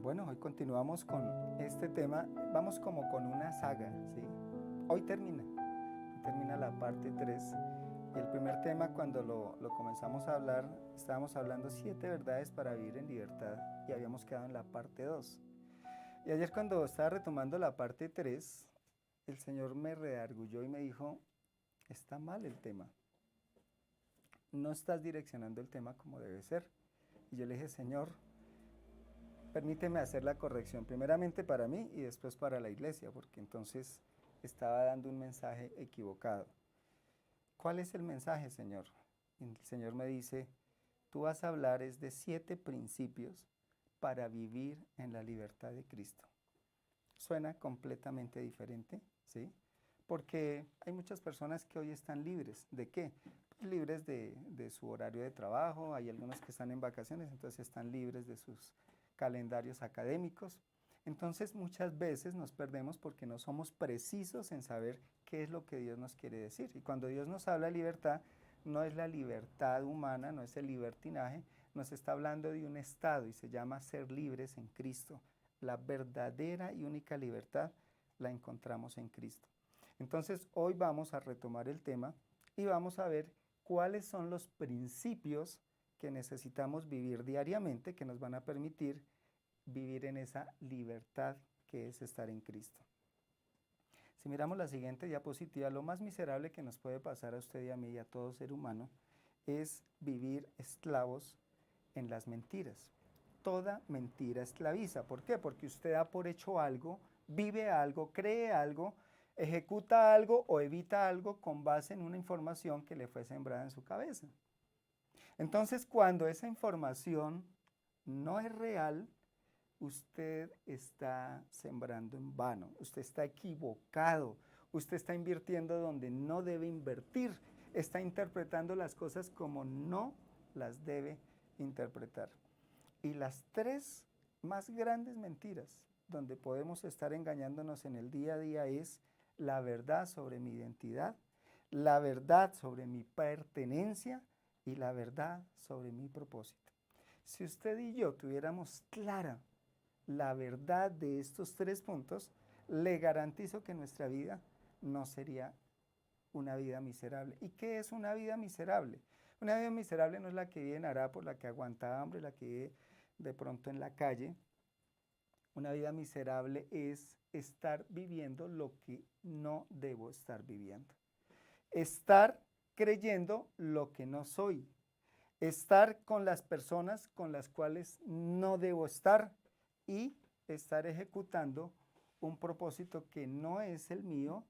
Bueno, hoy continuamos con este tema, vamos como con una saga, ¿sí? Hoy termina la parte 3. Y el primer tema cuando lo comenzamos a hablar, estábamos hablando 7 verdades para vivir en libertad y habíamos quedado en la parte 2. Y ayer cuando estaba retomando la parte 3, el Señor me redarguyó y me dijo, está mal el tema, no estás direccionando el tema como debe ser. Y yo le dije, Señor, permíteme hacer la corrección, primeramente para mí y después para la iglesia, porque entonces estaba dando un mensaje equivocado. ¿Cuál es el mensaje, Señor? Y el Señor me dice, tú vas a hablar es de 7 principios para vivir en la libertad de Cristo. Suena completamente diferente, ¿sí? Porque hay muchas personas que hoy están libres. ¿De qué? Pues libres de su horario de trabajo, hay algunos que están en vacaciones, entonces están libres de sus calendarios académicos. Entonces muchas veces nos perdemos porque no somos precisos en saber qué es lo que Dios nos quiere decir. Y cuando Dios nos habla de libertad, no es la libertad humana, no es el libertinaje, nos está hablando de un estado y se llama ser libres en Cristo. La verdadera y única libertad la encontramos en Cristo. Entonces hoy vamos a retomar el tema y vamos a ver cuáles son los principios que necesitamos vivir diariamente que nos van a permitir vivir en esa libertad que es estar en Cristo. Si miramos la siguiente diapositiva, lo más miserable que nos puede pasar a usted y a mí y a todo ser humano es vivir esclavos en las mentiras. Toda mentira esclaviza. ¿Por qué? Porque usted da por hecho algo, vive algo, cree algo, ejecuta algo o evita algo con base en una información que le fue sembrada en su cabeza. Entonces, cuando esa información no es real, usted está sembrando en vano, usted está equivocado, usted está invirtiendo donde no debe invertir, está interpretando las cosas como no las debe interpretar. Y las 3 más grandes mentiras donde podemos estar engañándonos en el día a día es la verdad sobre mi identidad, la verdad sobre mi pertenencia y la verdad sobre mi propósito. Si usted y yo tuviéramos clara la verdad de estos 3 puntos, le garantizo que nuestra vida no sería una vida miserable. ¿Y qué es una vida miserable? Una vida miserable no es la que vive en Arapo, la que aguanta hambre, la que vive de pronto en la calle. Una vida miserable es estar viviendo lo que no debo estar viviendo. Estar creyendo lo que no soy. Estar con las personas con las cuales no debo estar y estar ejecutando un propósito que no es el mío,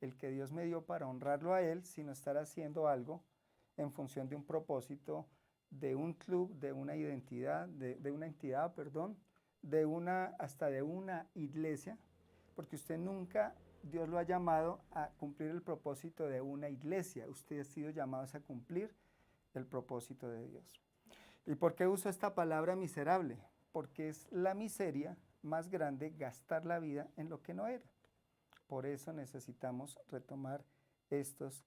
el que Dios me dio para honrarlo a Él, sino estar haciendo algo en función de un propósito, de un club, de una identidad, de una entidad, perdón, hasta de una iglesia, porque usted nunca, Dios lo ha llamado a cumplir el propósito de una iglesia, usted ha sido llamado a cumplir el propósito de Dios. ¿Y por qué uso esta palabra miserable? Porque es la miseria más grande gastar la vida en lo que no era. Por eso necesitamos retomar estos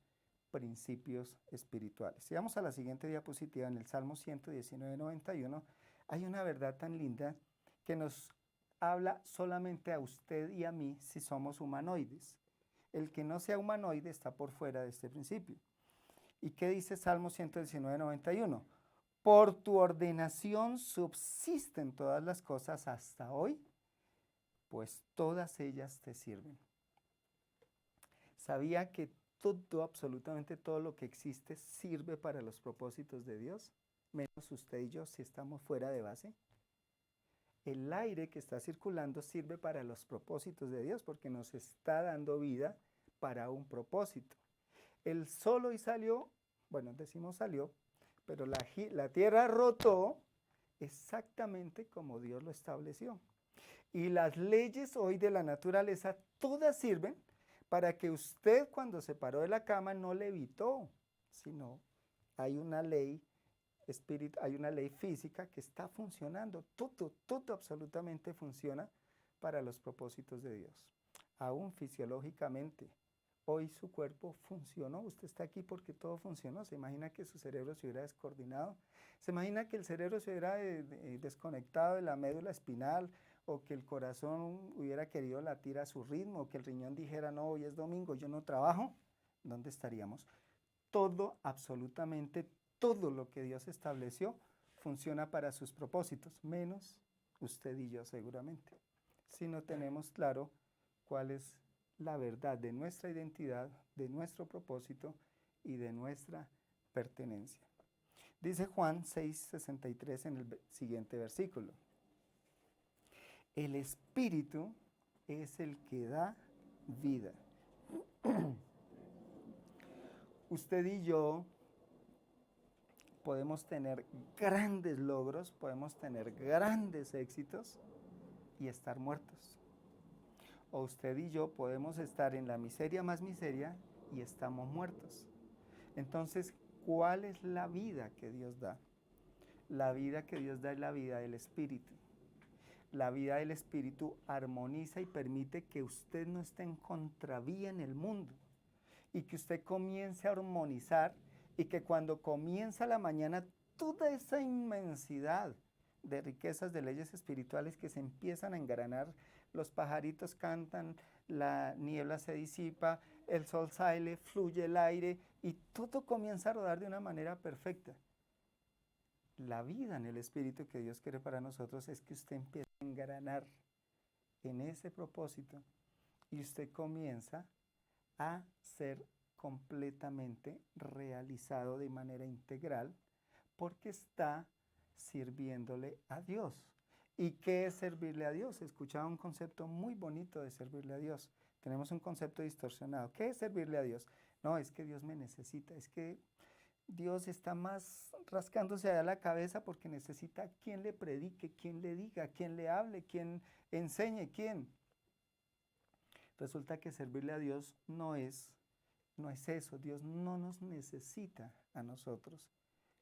principios espirituales. Si vamos a la siguiente diapositiva, en el Salmo 119:91, hay una verdad tan linda que nos habla solamente a usted y a mí si somos humanoides. El que no sea humanoide está por fuera de este principio. ¿Y qué dice Salmo 119:91? Por tu ordenación subsisten todas las cosas hasta hoy, pues todas ellas te sirven. ¿Sabía que todo, absolutamente todo lo que existe sirve para los propósitos de Dios? Menos usted y yo si estamos fuera de base. El aire que está circulando sirve para los propósitos de Dios porque nos está dando vida para un propósito. El sol hoy salió, bueno, decimos salió, pero la tierra rotó exactamente como Dios lo estableció. Y las leyes hoy de la naturaleza todas sirven para que usted cuando se paró de la cama no levitó, sino hay una ley hay una ley física que está funcionando. Todo absolutamente funciona para los propósitos de Dios. Aún fisiológicamente. Hoy su cuerpo funcionó, usted está aquí porque todo funcionó. ¿Se imagina que su cerebro se hubiera descoordinado? ¿Se imagina que el cerebro se hubiera desconectado de la médula espinal o que el corazón hubiera querido latir a su ritmo, o que el riñón dijera, no, hoy es domingo, yo no trabajo, ¿dónde estaríamos? Todo, absolutamente todo lo que Dios estableció funciona para sus propósitos, menos usted y yo seguramente. Si no tenemos claro cuál es la verdad de nuestra identidad, de nuestro propósito y de nuestra pertenencia. Dice Juan 6:63 en el siguiente versículo. El Espíritu es el que da vida. Usted y yo podemos tener grandes logros, podemos tener grandes éxitos y estar muertos. O usted y yo podemos estar en la miseria más miseria y estamos muertos. Entonces, ¿cuál es la vida que Dios da? La vida que Dios da es la vida del Espíritu. La vida del Espíritu armoniza y permite que usted no esté en contravía en el mundo y que usted comience a armonizar y que cuando comienza la mañana toda esa inmensidad de riquezas, de leyes espirituales que se empiezan a engranar, los pajaritos cantan, la niebla se disipa, el sol sale, fluye el aire y todo comienza a rodar de una manera perfecta. La vida en el Espíritu que Dios quiere para nosotros es que usted empiece a engranar en ese propósito y usted comienza a ser completamente realizado de manera integral porque está sirviéndole a Dios. ¿Y qué es servirle a Dios? Escuchaba un concepto muy bonito de servirle a Dios. Tenemos un concepto distorsionado. ¿Qué es servirle a Dios? No, es que Dios me necesita, es que Dios está más rascándose allá la cabeza porque necesita quien le predique, quien le diga, quien le hable, quien enseñe, quién. Resulta que servirle a Dios no es eso. Dios no nos necesita a nosotros.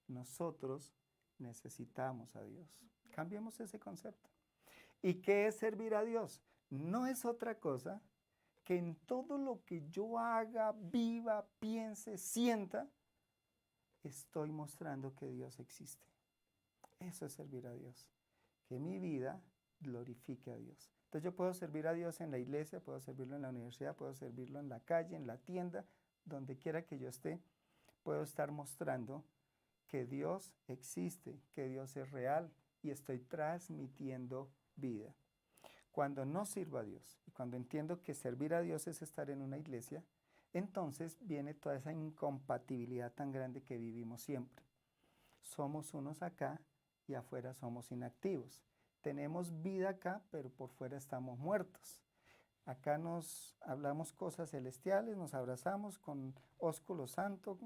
Nosotros necesitamos a Dios. Cambiemos ese concepto. ¿Y qué es servir a Dios? No es otra cosa que en todo lo que yo haga, viva, piense, sienta, estoy mostrando que Dios existe. Eso es servir a Dios. Que mi vida glorifique a Dios. Entonces yo puedo servir a Dios en la iglesia, puedo servirlo en la universidad, puedo servirlo en la calle, en la tienda, donde quiera que yo esté, puedo estar mostrando que Dios existe, que Dios es real y estoy transmitiendo vida. Cuando no sirvo a Dios y cuando entiendo que servir a Dios es estar en una iglesia, entonces viene toda esa incompatibilidad tan grande que vivimos siempre. Somos unos acá y afuera somos inactivos. Tenemos vida acá, pero por fuera estamos muertos. Acá nos hablamos cosas celestiales, nos abrazamos con ósculo santo,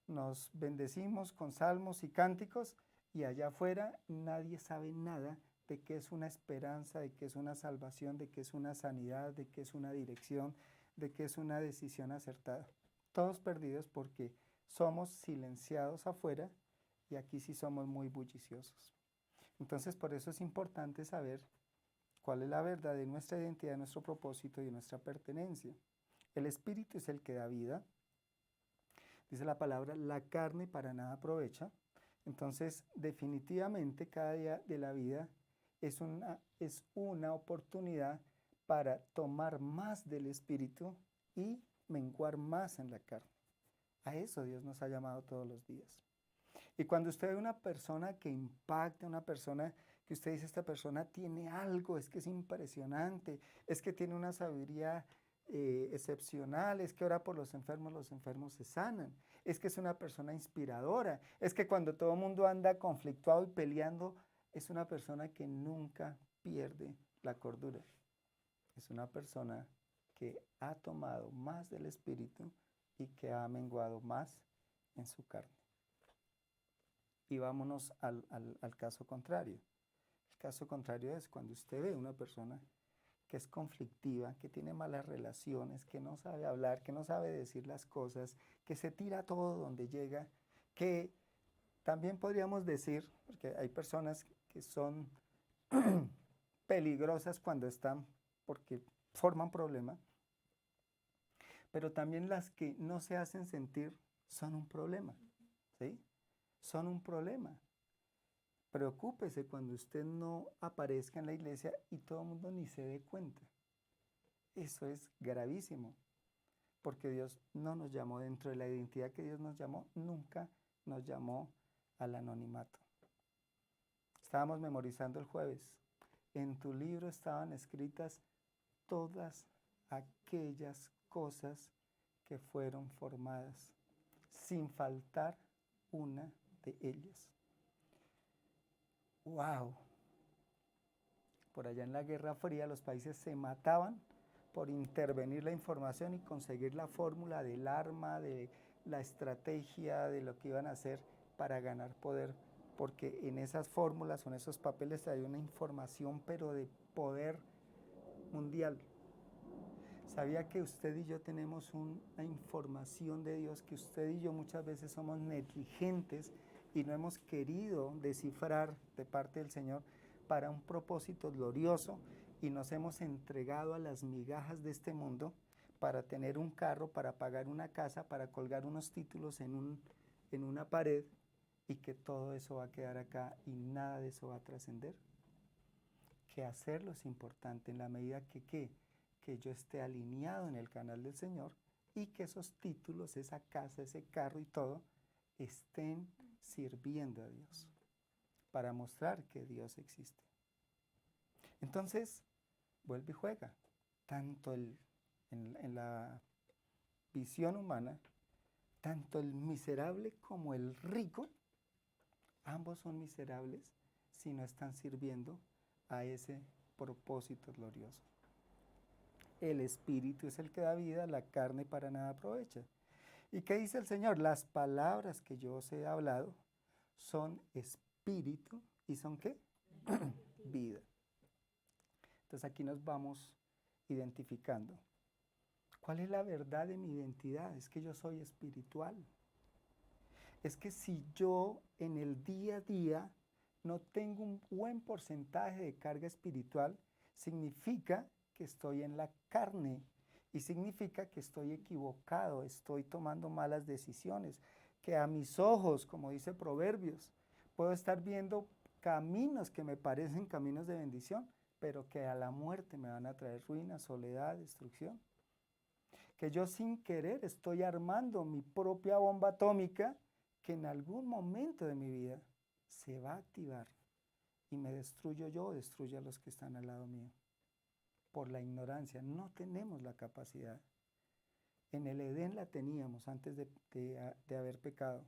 nos bendecimos con salmos y cánticos, y allá afuera nadie sabe nada de qué es una esperanza, de qué es una salvación, de qué es una sanidad, de qué es una dirección, de qué es una decisión acertada. Todos perdidos porque somos silenciados afuera y aquí sí somos muy bulliciosos. Entonces, por eso es importante saber cuál es la verdad de nuestra identidad, nuestro propósito y nuestra pertenencia. El Espíritu es el que da vida. Dice la palabra, la carne para nada aprovecha. Entonces, definitivamente, cada día de la vida es una oportunidad para tomar más del Espíritu y menguar más en la carne. A eso Dios nos ha llamado todos los días. Y cuando usted ve una persona que impacta, una persona que usted dice, esta persona tiene algo, es que es impresionante, es que tiene una sabiduría excepcional, es que ora por los enfermos se sanan, es que es una persona inspiradora, es que cuando todo el mundo anda conflictuado y peleando, es una persona que nunca pierde la cordura. Es una persona que ha tomado más del Espíritu y que ha menguado más en su carne. Y vámonos al caso contrario. El caso contrario es cuando usted ve una persona que es conflictiva, que tiene malas relaciones, que no sabe hablar, que no sabe decir las cosas, que se tira todo donde llega, que también podríamos decir, porque hay personas que son peligrosas cuando están, porque forman problema, pero también las que no se hacen sentir son un problema, ¿sí? Son un problema. Preocúpese cuando usted no aparezca en la iglesia y todo el mundo ni se dé cuenta. Eso es gravísimo, porque Dios no nos llamó dentro de la identidad que Dios nos llamó, nunca nos llamó al anonimato. Estábamos memorizando el jueves. En tu libro estaban escritas todas aquellas cosas que fueron formadas, sin faltar una de ellas. ¡Wow! Por allá en la Guerra Fría los países se mataban por intervenir la información y conseguir la fórmula del arma, de la estrategia, de lo que iban a hacer para ganar poder, porque en esas fórmulas o en esos papeles hay una información, pero de poder mundial. ¿Sabía que usted y yo tenemos una información de Dios, que usted y yo muchas veces somos negligentes y no hemos querido descifrar de parte del Señor para un propósito glorioso y nos hemos entregado a las migajas de este mundo para tener un carro, para pagar una casa, para colgar unos títulos en una pared y que todo eso va a quedar acá y nada de eso va a trascender? Que hacerlo es importante en la medida que yo esté alineado en el canal del Señor y que esos títulos, esa casa, ese carro y todo estén sirviendo a Dios para mostrar que Dios existe. Entonces, vuelve y juega. Tanto en la visión humana, tanto el miserable como el rico, ambos son miserables si no están sirviendo a ese propósito glorioso. El espíritu es el que da vida, la carne para nada aprovecha. ¿Y qué dice el Señor? Las palabras que yo os he hablado son espíritu y son ¿qué? Vida. Entonces aquí nos vamos identificando. ¿Cuál es la verdad de mi identidad? Es que yo soy espiritual. Es que si yo en el día a día no tengo un buen porcentaje de carga espiritual, significa que estoy en la carne y significa que estoy equivocado, estoy tomando malas decisiones, que a mis ojos, como dice Proverbios, puedo estar viendo caminos que me parecen caminos de bendición, pero que a la muerte me van a traer ruina, soledad, destrucción. Que yo sin querer estoy armando mi propia bomba atómica que en algún momento de mi vida se va a activar y me destruyo yo o destruyo a los que están al lado mío. Por la ignorancia, no tenemos la capacidad. En el Edén la teníamos antes de haber pecado,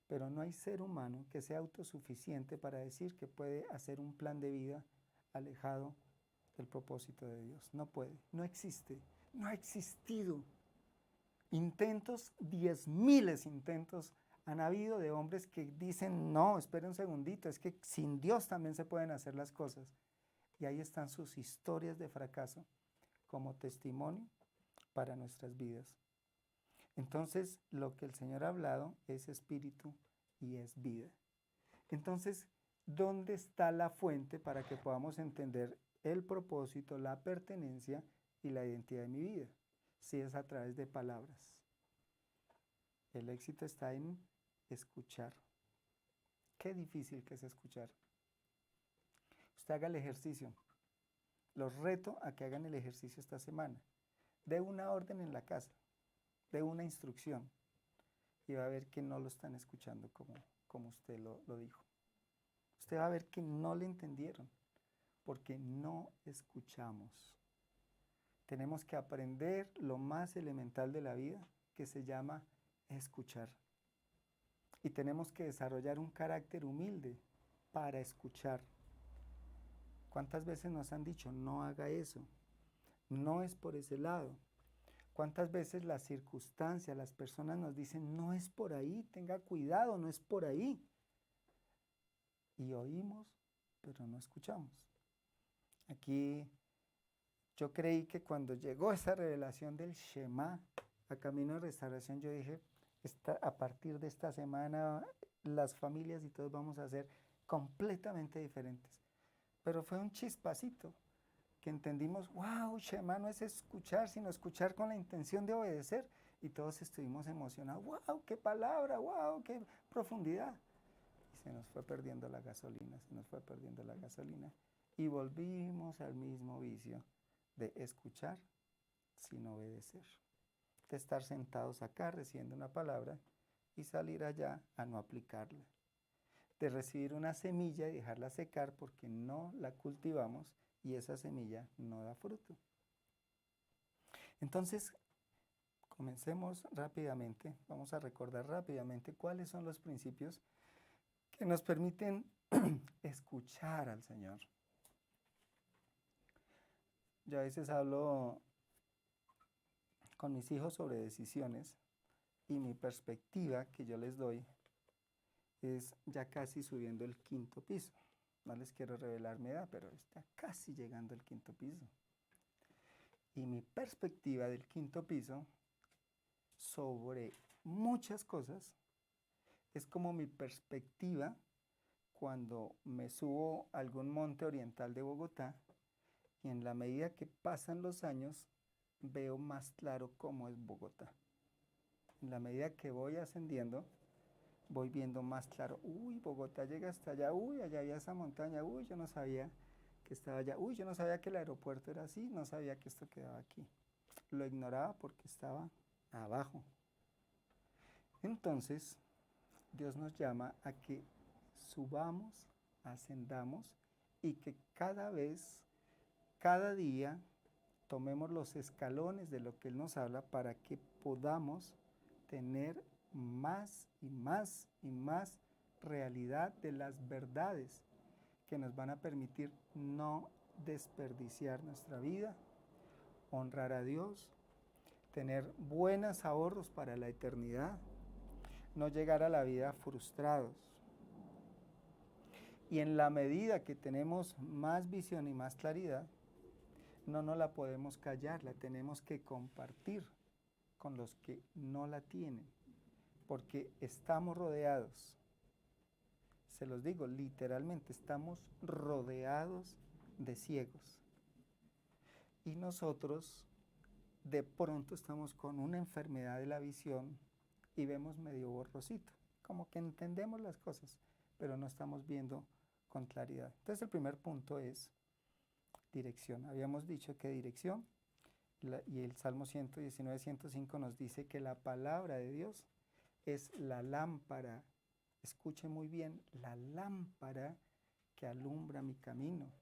pero no hay ser humano que sea autosuficiente para decir que puede hacer un plan de vida alejado del propósito de Dios. No puede, no existe, no ha existido. Intentos, 10.000 intentos han habido de hombres que dicen, no, espera un segundito, es que sin Dios también se pueden hacer las cosas. Y ahí están sus historias de fracaso como testimonio para nuestras vidas. Entonces, lo que el Señor ha hablado es espíritu y es vida. Entonces, ¿dónde está la fuente para que podamos entender el propósito, la pertenencia y la identidad de mi vida? Si es a través de palabras. El éxito está en escuchar. Qué difícil que es escuchar. Usted haga el ejercicio. Los reto a que hagan el ejercicio esta semana. Dé una orden en la casa, dé una instrucción y va a ver que no lo están escuchando como usted lo dijo. Usted va a ver que no le entendieron porque no escuchamos. Tenemos que aprender lo más elemental de la vida que se llama escuchar. Y tenemos que desarrollar un carácter humilde para escuchar. ¿Cuántas veces nos han dicho, no haga eso? No es por ese lado. ¿Cuántas veces las circunstancias, las personas nos dicen, no es por ahí, tenga cuidado, no es por ahí? Y oímos, pero no escuchamos. Aquí yo creí que cuando llegó esa revelación del Shema a Camino de Restauración, yo dije, a partir de esta semana las familias y todos vamos a ser completamente diferentes. Pero fue un chispacito que entendimos, wow, Shema no es escuchar, sino escuchar con la intención de obedecer. Y todos estuvimos emocionados, wow, qué palabra, wow, qué profundidad. se nos fue perdiendo la gasolina, se nos fue perdiendo la gasolina y volvimos al mismo vicio de escuchar sin obedecer, de estar sentados acá recibiendo una palabra y salir allá a no aplicarla, de recibir una semilla y dejarla secar porque no la cultivamos y esa semilla no da fruto. Entonces, comencemos rápidamente, vamos a recordar rápidamente cuáles son los principios que nos permiten escuchar al Señor. Yo a veces hablo con mis hijos sobre decisiones y mi perspectiva que yo les doy es ya casi subiendo el 5.º piso. No les quiero revelar mi edad, pero está casi llegando al 5.º piso. Y mi perspectiva del 5.º piso sobre muchas cosas es como mi perspectiva cuando me subo a algún monte oriental de Bogotá y en la medida que pasan los años veo más claro cómo es Bogotá. En la medida que voy ascendiendo, voy viendo más claro, uy, Bogotá llega hasta allá, uy, allá había esa montaña, uy, yo no sabía que estaba allá, uy, yo no sabía que el aeropuerto era así, no sabía que esto quedaba aquí. Lo ignoraba porque estaba abajo. Entonces, Dios nos llama a que subamos, ascendamos y que cada vez, cada día, tomemos los escalones de lo que Él nos habla para que podamos tener más y más y más realidad de las verdades que nos van a permitir no desperdiciar nuestra vida, honrar a Dios, tener buenos ahorros para la eternidad, no llegar a la vida frustrados. Y en la medida que tenemos más visión y más claridad, no nos la podemos callar, la tenemos que compartir con los que no la tienen, porque estamos rodeados, se los digo literalmente, estamos rodeados de ciegos. Y nosotros de pronto estamos con una enfermedad de la visión y vemos medio borrosito, como que entendemos las cosas, pero no estamos viendo con claridad. Entonces el primer punto es dirección. Habíamos dicho que dirección, y el Salmo 119, 105 nos dice que la palabra de Dios es la lámpara, escuche muy bien, la lámpara que alumbra mi camino.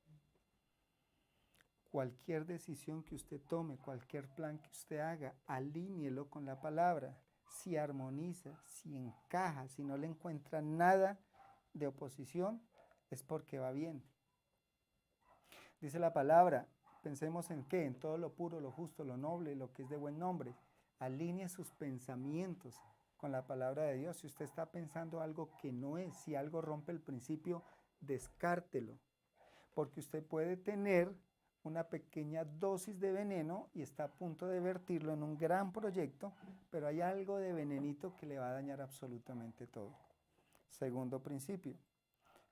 Cualquier decisión que usted tome, cualquier plan que usted haga, alíñelo con la palabra. Si armoniza, si encaja, si no le encuentra nada de oposición, es porque va bien. Dice la palabra, pensemos en qué, en todo lo puro, lo justo, lo noble, lo que es de buen nombre. Alinee sus pensamientos con la palabra de Dios. Si usted está pensando algo que no es, si algo rompe el principio, descártelo. Porque usted puede tener una pequeña dosis de veneno y está a punto de vertirlo en un gran proyecto, pero hay algo de venenito que le va a dañar absolutamente todo. Segundo principio,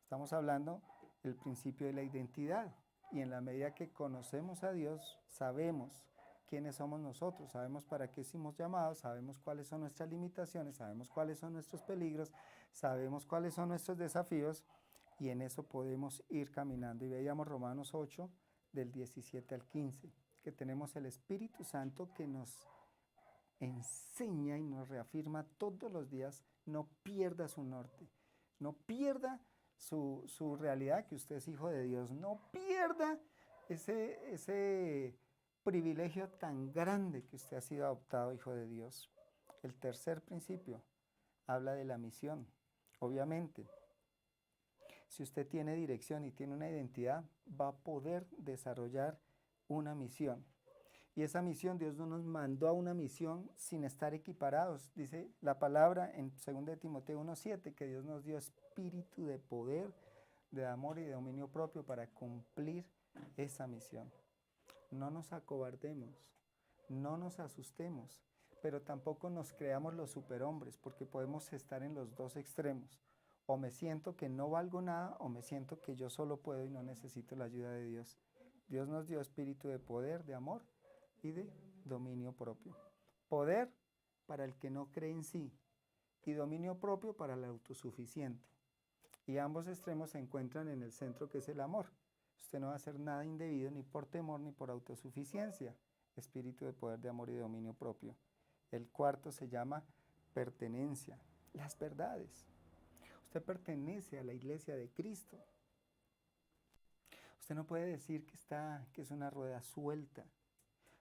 estamos hablando del principio de la identidad. Y en la medida que conocemos a Dios, sabemos quiénes somos nosotros, sabemos para qué somos llamados, sabemos cuáles son nuestras limitaciones, sabemos cuáles son nuestros peligros, sabemos cuáles son nuestros desafíos y en eso podemos ir caminando. Y veíamos Romanos 8, del 17 al 15, que tenemos el Espíritu Santo que nos enseña y nos reafirma todos los días, no pierda su norte, no pierda su realidad, que usted es hijo de Dios, no pierda ese privilegio tan grande que usted ha sido adoptado hijo de Dios. El tercer principio habla de la misión. Obviamente, si usted tiene dirección y tiene una identidad, va a poder desarrollar una misión. Y esa misión, Dios no nos mandó a una misión sin estar equiparados. Dice la palabra en 2 Timoteo 1:7 que Dios nos dio espíritu de poder, de amor y de dominio propio para cumplir esa misión. No nos acobardemos, no nos asustemos, pero tampoco nos creamos los superhombres, porque podemos estar en los dos extremos. O me siento que no valgo nada, o me siento que yo solo puedo y no necesito la ayuda de Dios. Dios nos dio espíritu de poder, de amor y de dominio propio. Poder para el que no cree en sí y dominio propio para el autosuficiente. Y ambos extremos se encuentran en el centro, que es el amor. Usted no va a hacer nada indebido ni por temor ni por autosuficiencia. Espíritu de poder, de amor y de dominio propio. El cuarto se llama pertenencia. Las verdades. Usted pertenece a la iglesia de Cristo. Usted no puede decir que es una rueda suelta.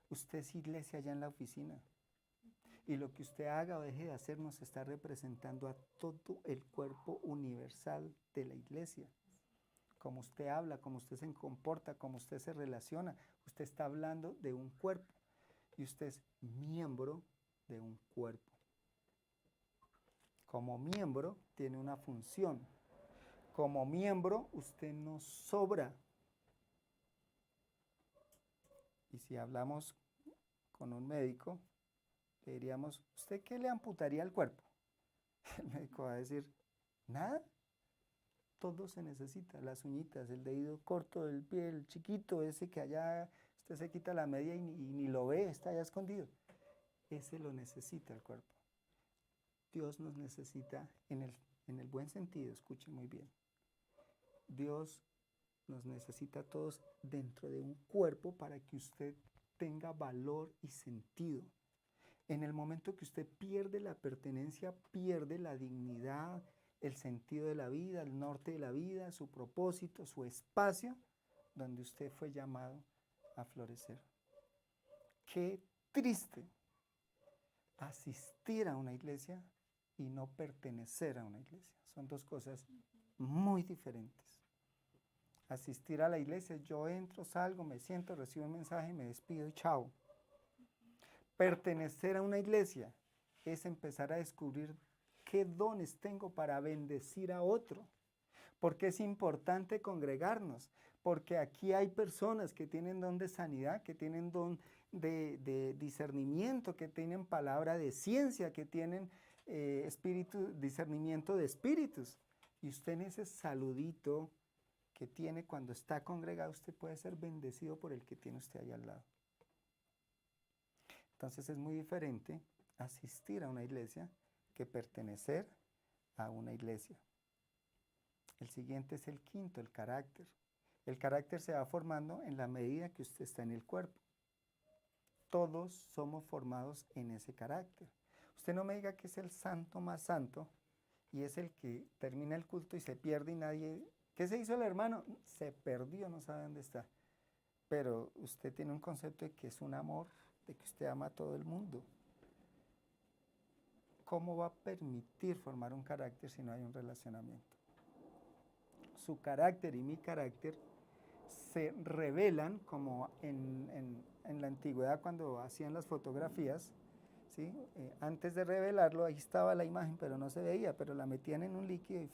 Usted es iglesia allá en la oficina. Y lo que usted haga o deje de hacer nos está representando a todo el cuerpo universal de la iglesia. Como usted habla, como usted se comporta, como usted se relaciona, usted está hablando de un cuerpo. Y usted es miembro de un cuerpo. Como miembro tiene una función. Como miembro usted no sobra. Y si hablamos con un médico, le diríamos, ¿usted qué le amputaría al cuerpo? El médico va a decir, nada. Todo se necesita, las uñitas, el dedito corto del pie, el chiquito, ese que allá usted se quita la media y ni lo ve, está allá escondido. Ese lo necesita el cuerpo. Dios nos necesita en el buen sentido, escuche muy bien. Dios nos necesita a todos dentro de un cuerpo para que usted tenga valor y sentido. En el momento que usted pierde la pertenencia, pierde la dignidad, el sentido de la vida, el norte de la vida, su propósito, su espacio, donde usted fue llamado a florecer. Qué triste asistir a una iglesia y no pertenecer a una iglesia. Son dos cosas muy diferentes. Asistir a la iglesia, yo entro, salgo, me siento, recibo un mensaje, me despido y chao. Pertenecer a una iglesia es empezar a descubrir qué dones tengo para bendecir a otro. Porque es importante congregarnos, porque aquí hay personas que tienen don de sanidad, que tienen don de discernimiento, que tienen palabra de ciencia, que tienen discernimiento de espíritus. Y usted en ese saludito que tiene cuando está congregado, usted puede ser bendecido por el que tiene usted ahí al lado. Entonces es muy diferente asistir a una iglesia que pertenecer a una iglesia. El siguiente es el quinto, el carácter. El carácter se va formando en la medida que usted está en el cuerpo. Todos somos formados en ese carácter. Usted no me diga que es el santo más santo y es el que termina el culto y se pierde y nadie... ¿Qué se hizo el hermano? Se perdió, no sabe dónde está. Pero usted tiene un concepto de que es un amor, de que usted ama a todo el mundo. ¿Cómo va a permitir formar un carácter si no hay un relacionamiento? Su carácter y mi carácter se revelan como en la antigüedad cuando hacían las fotografías, ¿sí? Antes de revelarlo ahí estaba la imagen pero no se veía, pero la metían en un líquido y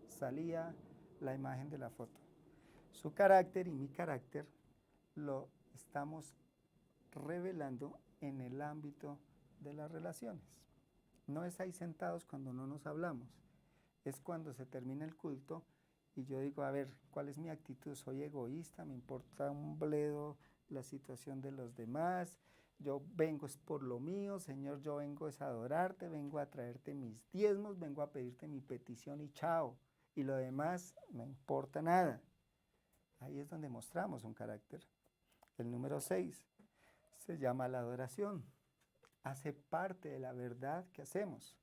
salía la imagen de la foto. Su carácter y mi carácter lo estamos revelando en el ámbito de las relaciones. No es ahí sentados cuando no nos hablamos, es cuando se termina el culto y yo digo, a ver, ¿cuál es mi actitud? ¿Soy egoísta? ¿Me importa un bledo la situación de los demás? Yo vengo es por lo mío, Señor, yo vengo es a adorarte, vengo a traerte mis diezmos, vengo a pedirte mi petición y chao. Y lo demás no importa nada. Ahí es donde mostramos un carácter. El número 6 se llama la adoración. Hace parte de la verdad que hacemos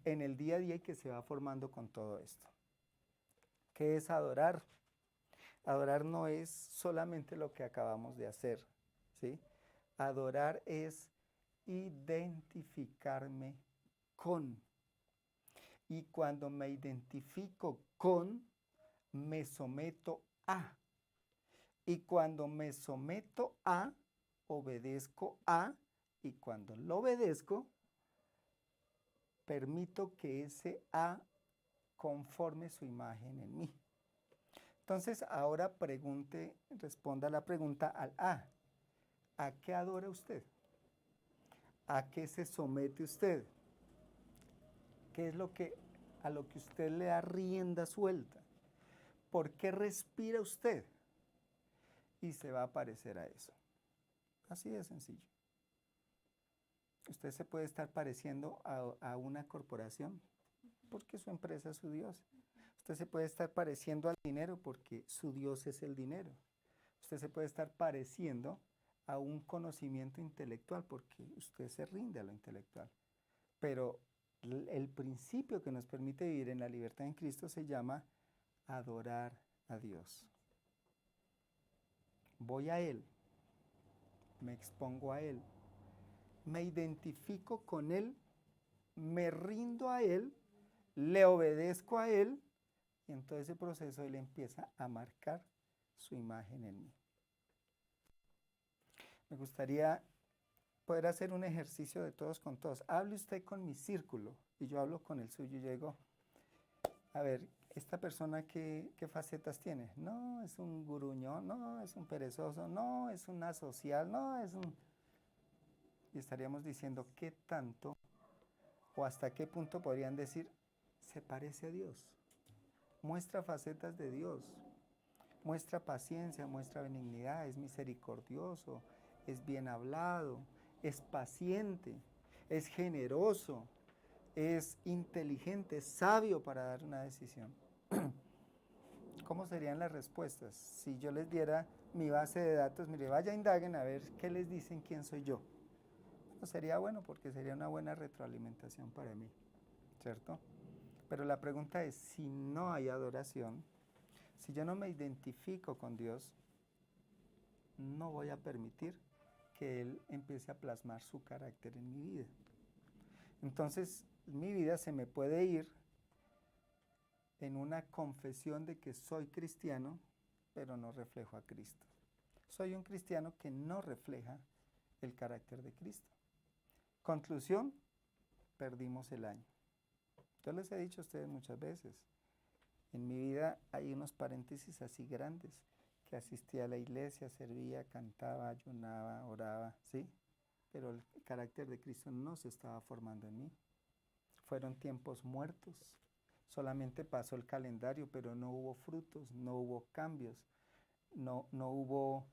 en el día a día y que se va formando con todo esto. ¿Qué es adorar? Adorar no es solamente lo que acabamos de hacer, ¿sí? Adorar es identificarme con. Y cuando me identifico con, me someto a. Y cuando me someto a, obedezco a. Y cuando lo obedezco, permito que ese a conforme su imagen en mí. Entonces, ahora responda la pregunta al A. ¿A qué adora usted? ¿A qué se somete usted? ¿Qué es a lo que usted le da rienda suelta? ¿Por qué respira usted? Y se va a parecer a eso. Así de sencillo. Usted se puede estar pareciendo a una corporación porque su empresa es su Dios. Usted se puede estar pareciendo al dinero porque su Dios es el dinero. Usted se puede estar pareciendo a un conocimiento intelectual porque usted se rinde a lo intelectual. Pero el principio que nos permite vivir en la libertad en Cristo se llama adorar a Dios. Voy a Él, me expongo a Él, me identifico con Él, me rindo a Él, le obedezco a Él, y en todo ese proceso Él empieza a marcar su imagen en mí. Me gustaría poder hacer un ejercicio de todos con todos. Hable usted con mi círculo y yo hablo con el suyo y yo digo, a ver, ¿esta persona qué facetas tiene? No, es un gruñón, no, es un perezoso, no, es un asocial, no, es un... Y estaríamos diciendo qué tanto o hasta qué punto podrían decir, se parece a Dios, muestra facetas de Dios, muestra paciencia, muestra benignidad, es misericordioso, es bien hablado, es paciente, es generoso, es inteligente, es sabio para dar una decisión. ¿Cómo serían las respuestas? Si yo les diera mi base de datos, mire, vaya, indaguen a ver qué les dicen quién soy yo. Bueno, sería bueno porque sería una buena retroalimentación para mí, ¿cierto? Pero la pregunta es, si no hay adoración, si yo no me identifico con Dios, no voy a permitir que Él empiece a plasmar su carácter en mi vida. Entonces, mi vida se me puede ir en una confesión de que soy cristiano, pero no reflejo a Cristo. Soy un cristiano que no refleja el carácter de Cristo. Conclusión, perdimos el año. Yo les he dicho a ustedes muchas veces, en mi vida hay unos paréntesis así grandes, que asistía a la iglesia, servía, cantaba, ayunaba, oraba, ¿sí? Pero el carácter de Cristo no se estaba formando en mí. Fueron tiempos muertos. Solamente pasó el calendario, pero no hubo frutos, no hubo cambios, no hubo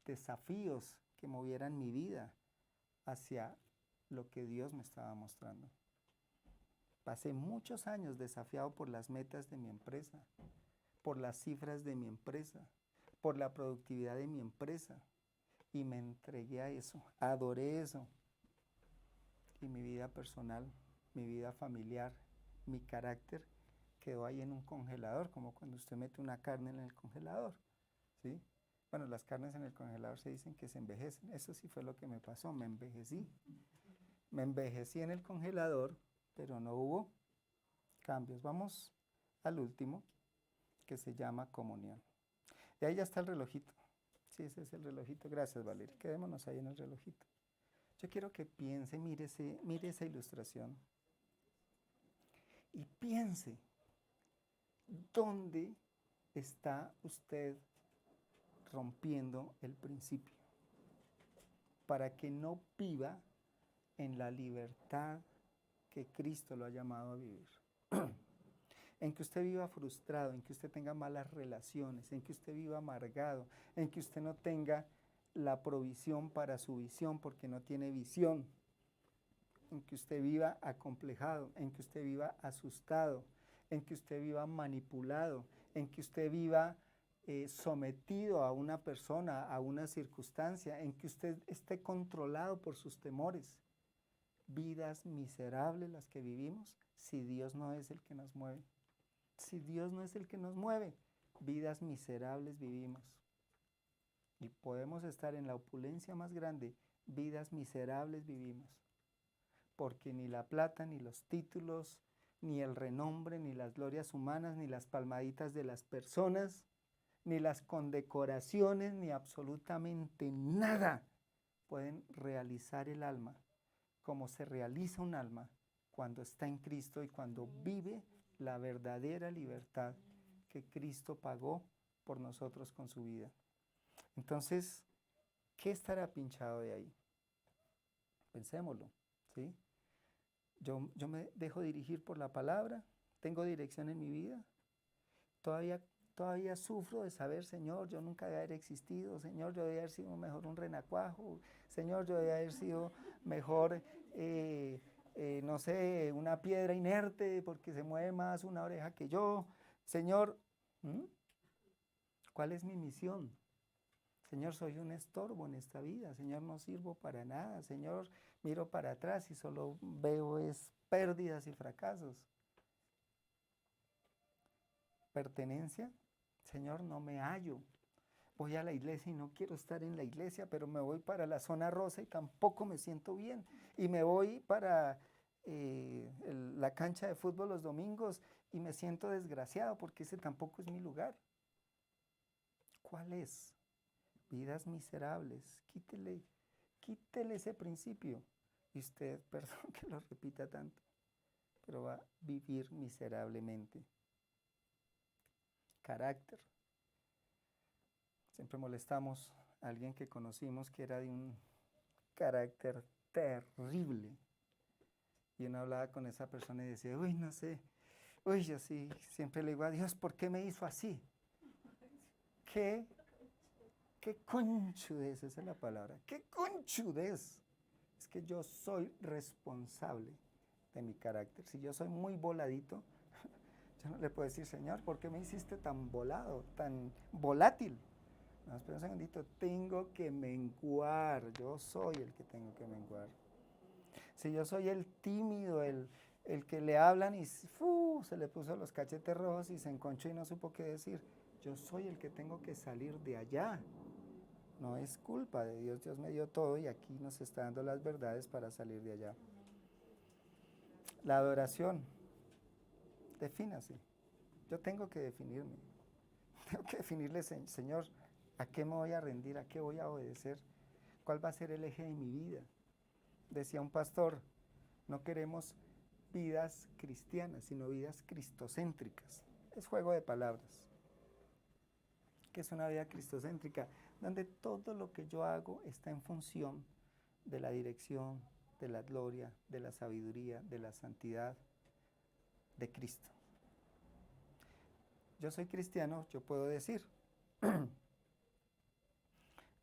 desafíos que movieran mi vida hacia lo que Dios me estaba mostrando. Pasé muchos años desafiado por las metas de mi empresa, por las cifras de mi empresa, por la productividad de mi empresa, y me entregué a eso, adoré eso, y mi vida personal, mi vida familiar, mi carácter quedó ahí en un congelador, como cuando usted mete una carne en el congelador, ¿sí? Bueno, las carnes en el congelador se dicen que se envejecen, eso sí fue lo que me pasó, me envejecí. Me envejecí en el congelador, pero no hubo cambios. Vamos al último, que se llama comunión. Y ahí ya está el relojito. Sí, ese es el relojito. Gracias, Valeria. Quedémonos ahí en el relojito. Yo quiero que piense, mire esa ilustración y piense dónde está usted rompiendo el principio para que no viva en la libertad que Cristo lo ha llamado a vivir. En que usted viva frustrado, en que usted tenga malas relaciones, en que usted viva amargado, en que usted no tenga la provisión para su visión porque no tiene visión, en que usted viva acomplejado, en que usted viva asustado, en que usted viva manipulado, en que usted viva sometido a una persona, a una circunstancia, en que usted esté controlado por sus temores. Vidas miserables las que vivimos si Dios no es el que nos mueve. Si Dios no es el que nos mueve, vidas miserables vivimos. Y podemos estar en la opulencia más grande, vidas miserables vivimos. Porque ni la plata, ni los títulos, ni el renombre, ni las glorias humanas, ni las palmaditas de las personas, ni las condecoraciones, ni absolutamente nada pueden realizar el alma como se realiza un alma cuando está en Cristo y cuando vive la verdadera libertad que Cristo pagó por nosotros con su vida. Entonces, ¿qué estará pinchado de ahí? Pensémoslo, ¿sí? Yo me dejo dirigir por la palabra, tengo dirección en mi vida, todavía sufro de saber, Señor, yo nunca debe haber existido, Señor, yo debe haber sido mejor un renacuajo, Señor, yo debe haber sido mejor no sé, una piedra inerte porque se mueve más una oreja que yo. Señor, ¿mm? ¿Cuál es mi misión? Señor, soy un estorbo en esta vida. Señor, no sirvo para nada. Señor, miro para atrás y solo veo es pérdidas y fracasos. Pertenencia, Señor, no me hallo. Voy a la iglesia y no quiero estar en la iglesia, pero me voy para la zona rosa y tampoco me siento bien. Y me voy para la cancha de fútbol los domingos y me siento desgraciado porque ese tampoco es mi lugar. ¿Cuál es? Vidas miserables. Quítele ese principio. Y usted, perdón que lo repita tanto, pero va a vivir miserablemente. Carácter. Siempre molestamos a alguien que conocimos que era de un carácter terrible. Y uno hablaba con esa persona y decía, uy, no sé, uy, yo sí, siempre le digo a Dios, ¿por qué me hizo así? ¿Qué conchudez, esa es la palabra? ¿Qué conchudez? Es que yo soy responsable de mi carácter. Si yo soy muy voladito, yo no le puedo decir, Señor, ¿por qué me hiciste tan volado, tan volátil? No, espera un segundito, tengo que menguar, yo soy el que tengo que menguar. Si yo soy el tímido, el que le hablan y se le puso los cachetes rojos y se enconchó y no supo qué decir, yo soy el que tengo que salir de allá. No es culpa de Dios, Dios me dio todo y aquí nos está dando las verdades para salir de allá. La adoración, defínase. Yo tengo que definirme. Tengo que definirle, Señor, ¿a qué me voy a rendir? ¿A qué voy a obedecer? ¿Cuál va a ser el eje de mi vida? Decía un pastor, no queremos vidas cristianas, sino vidas cristocéntricas. Es juego de palabras. ¿Qué es una vida cristocéntrica? Donde todo lo que yo hago está en función de la dirección, de la gloria, de la sabiduría, de la santidad de Cristo. Yo soy cristiano, yo puedo decir,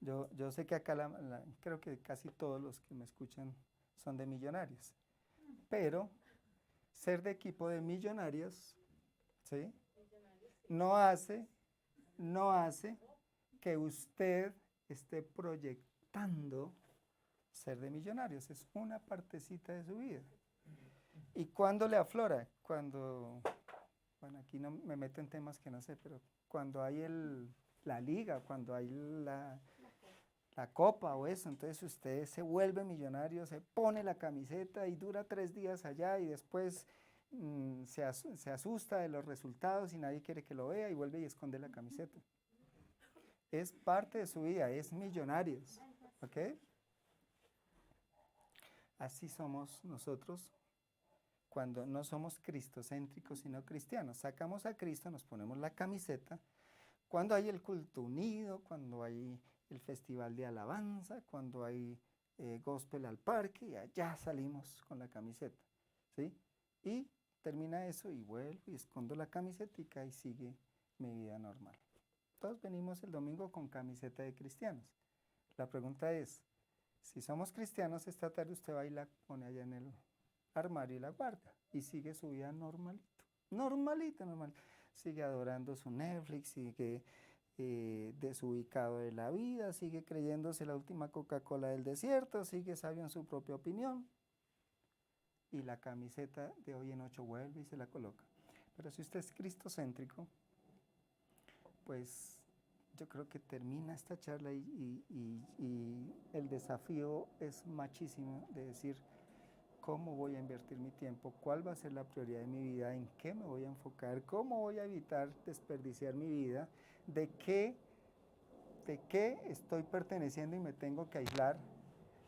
yo sé que acá creo que casi todos los que me escuchan son de Millonarios, pero ser de equipo de Millonarios, ¿sí? No hace que usted esté proyectando ser de Millonarios, es una partecita de su vida. ¿Y cuándo le aflora? Cuando, bueno, aquí no me meto en temas que no sé, pero cuando hay la liga, cuando hay la copa o eso, entonces usted se vuelve millonario, se pone la camiseta y dura 3 días allá y después se asusta de los resultados y nadie quiere que lo vea y vuelve y esconde la camiseta. Es parte de su vida, es Millonarios, ¿ok? Así somos nosotros cuando no somos cristocéntricos, sino cristianos. Sacamos a Cristo, nos ponemos la camiseta. Cuando hay el culto unido, cuando hay el festival de alabanza, cuando hay gospel al parque, y allá salimos con la camiseta, ¿sí? Y termina eso y vuelvo y escondo la camisetica y sigue mi vida normal. Todos venimos el domingo con camiseta de cristianos. La pregunta es, si somos cristianos, esta tarde usted va y la pone allá en el armario y la guarda y sigue su vida normalito, normalito, normal. Sigue adorando su Netflix, sigue desubicado de la vida, sigue creyéndose la última Coca-Cola del desierto, sigue sabio en su propia opinión y la camiseta de hoy en 8 vuelve y se la coloca. Pero si usted es cristocéntrico, pues yo creo que termina esta charla y el desafío es machísimo de decir cómo voy a invertir mi tiempo, cuál va a ser la prioridad de mi vida, en qué me voy a enfocar, cómo voy a evitar desperdiciar mi vida, de qué estoy perteneciendo y me tengo que aislar,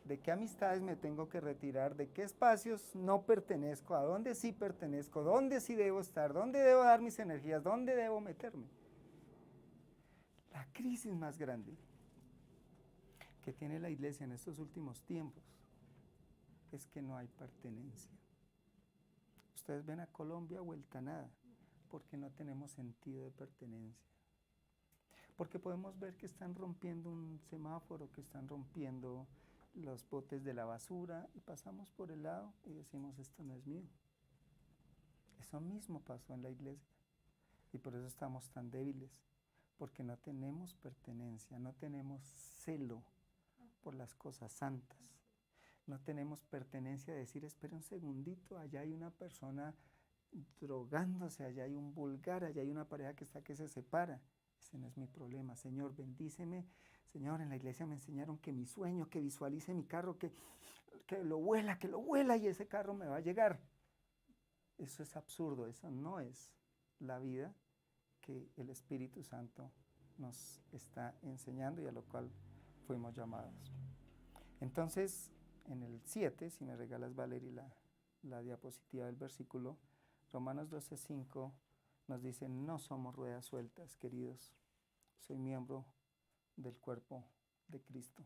de qué amistades me tengo que retirar, de qué espacios no pertenezco, a dónde sí pertenezco, dónde sí debo estar, dónde debo dar mis energías, dónde debo meterme. La crisis más grande que tiene la iglesia en estos últimos tiempos es que no hay pertenencia. Ustedes ven a Colombia vuelta a nada, porque no tenemos sentido de pertenencia. Porque podemos ver que están rompiendo un semáforo, que están rompiendo los botes de la basura y pasamos por el lado y decimos, esto no es mío. Eso mismo pasó en la iglesia y por eso estamos tan débiles, porque no tenemos pertenencia, no tenemos celo por las cosas santas. No tenemos pertenencia de decir, espera un segundito, allá hay una persona drogándose, allá hay un vulgar, allá hay una pareja que está que se separa. Ese no es mi problema. Señor, bendíceme. Señor, en la iglesia me enseñaron que mi sueño, que visualice mi carro, que lo vuela y ese carro me va a llegar. Eso es absurdo, eso no es la vida que el Espíritu Santo nos está enseñando y a lo cual fuimos llamados. Entonces, en el 7, si me regalas, Valerie, la diapositiva del versículo, Romanos 12:5 nos dice, no somos ruedas sueltas, queridos, soy miembro del cuerpo de Cristo.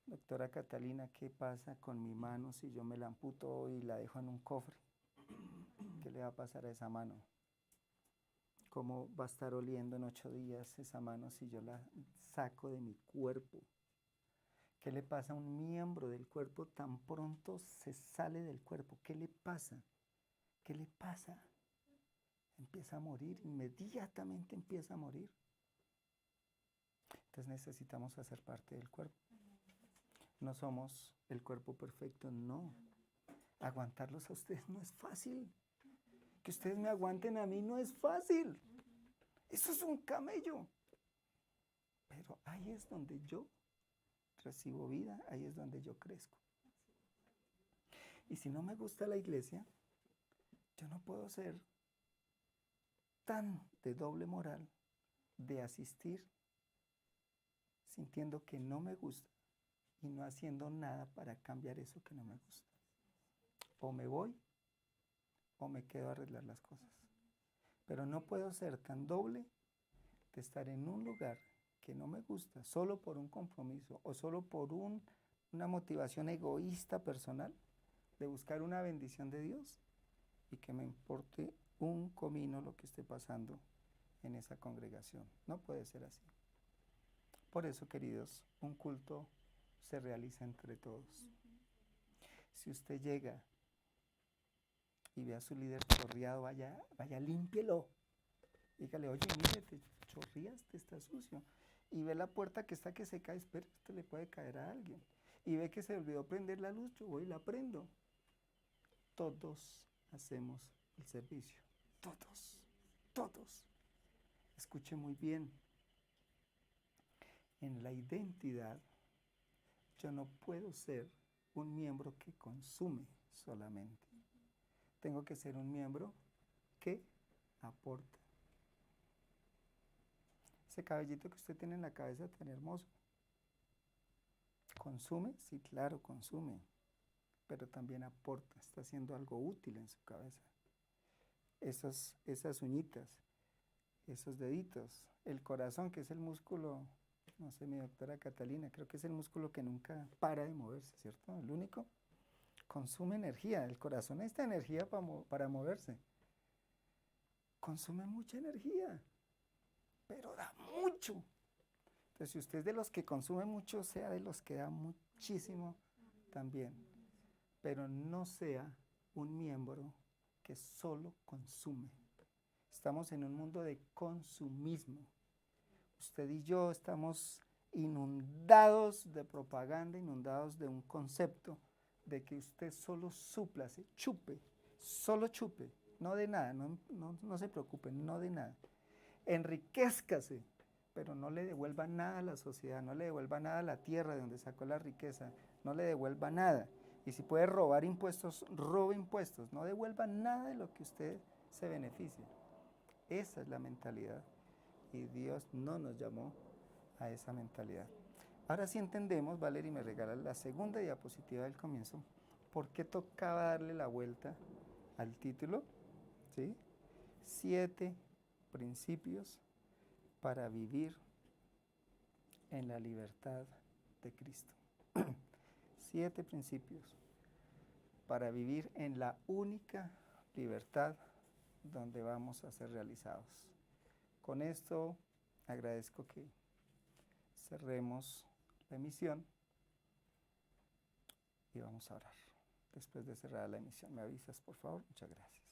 Doctora Catalina, ¿qué pasa con mi mano si yo me la amputo y la dejo en un cofre? ¿Qué le va a pasar a esa mano? ¿Cómo va a estar oliendo en 8 días esa mano si yo la saco de mi cuerpo? ¿Qué le pasa a un miembro del cuerpo tan pronto se sale del cuerpo? ¿Qué le pasa? ¿Qué le pasa? Empieza a morir, inmediatamente empieza a morir. Entonces necesitamos hacer parte del cuerpo. No somos el cuerpo perfecto, no. Aguantarlos a ustedes no es fácil. Que ustedes me aguanten a mí no es fácil. Eso es un camello. Pero ahí es donde yo recibo vida, ahí es donde yo crezco. Y si no me gusta la iglesia, yo no puedo ser tan de doble moral de asistir sintiendo que no me gusta y no haciendo nada para cambiar eso que no me gusta. O me voy o me quedo a arreglar las cosas. Pero no puedo ser tan doble de estar en un lugar que no me gusta solo por un compromiso o solo por una motivación egoísta personal de buscar una bendición de Dios y que me importe un comino lo que esté pasando en esa congregación. No puede ser así. Por eso, queridos, un culto se realiza entre todos. Si usted llega y ve a su líder chorreado, vaya, límpielo. Dígale, oye, mire, te chorreaste, está sucio. Y ve la puerta que está que se cae, espera, esto le puede caer a alguien. Y ve que se olvidó prender la luz, yo voy y la prendo. Todos hacemos el servicio. Todos. Escuche muy bien. En la identidad, yo no puedo ser un miembro que consume solamente. Tengo que ser un miembro que aporta. Ese cabellito que usted tiene en la cabeza tan hermoso. ¿Consume? Sí, claro, consume. Pero también aporta, está haciendo algo útil en su cabeza. Esas uñitas, esos deditos, el corazón, que es el músculo, no sé, mi doctora Catalina, creo que es el músculo que nunca para de moverse, ¿cierto? El único. Consume energía, el corazón necesita energía para moverse. Consume mucha energía, pero da mucho. Entonces, si usted es de los que consume mucho, sea de los que da muchísimo también. Pero no sea un miembro que solo consume. Estamos en un mundo de consumismo. Usted y yo estamos inundados de propaganda, inundados de un concepto de que usted solo súplase, chupe, solo chupe, no de nada, no se preocupe, no de nada. Enriquézcase, pero no le devuelva nada a la sociedad, no le devuelva nada a la tierra de donde sacó la riqueza, no le devuelva nada. Y si puede robar impuestos, robe impuestos, no devuelva nada de lo que usted se beneficie. Esa es la mentalidad y Dios no nos llamó a esa mentalidad. Ahora sí entendemos, Valerie, me regala la segunda diapositiva del comienzo, por qué tocaba darle la vuelta al título, ¿sí? 7 principios para vivir en la libertad de Cristo. 7 principios para vivir en la única libertad donde vamos a ser realizados. Con esto agradezco que cerremos la emisión y vamos a orar. Después de cerrar la emisión, me avisas, por favor. Muchas gracias.